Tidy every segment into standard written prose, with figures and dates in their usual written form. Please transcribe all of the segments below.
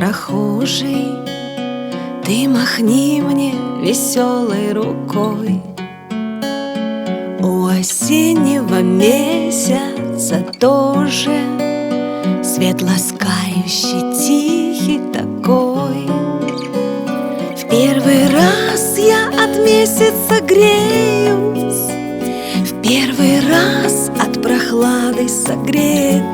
прохожий, ты махни мне веселой рукой. У осеннего месяца тоже свет ласкающий, тихий такой. В первый раз я от месяца греюсь, в первый раз от прохлады согрет.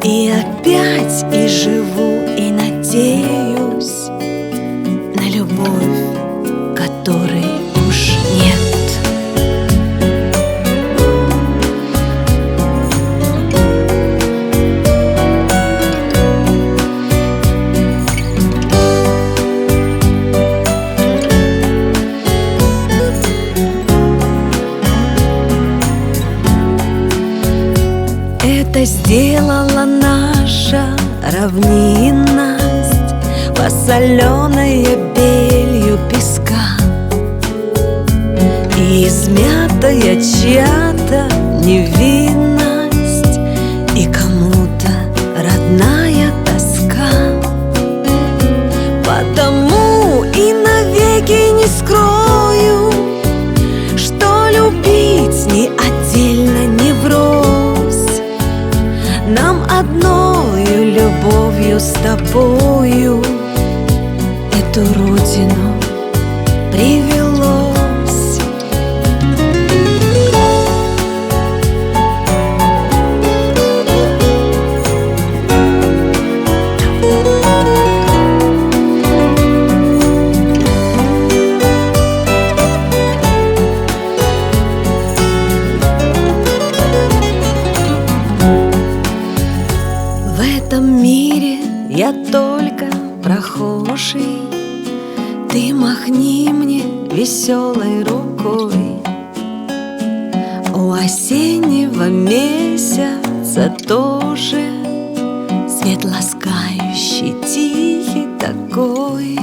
И опять и живу, и надеюсь на любовь, которой уж нет. Это сделала наша равнинность, посоленная белью песка, и измятая чья-то невинность, и кому-то родная тоска. Потому и навеки не скрою, что любить ни отдельно, ни врозь нам одною любовью с тобою эту родину привелось. В этом мире я только прохожий, ты махни мне веселой рукой. У осеннего месяца тоже свет ласкающий, тихий такой.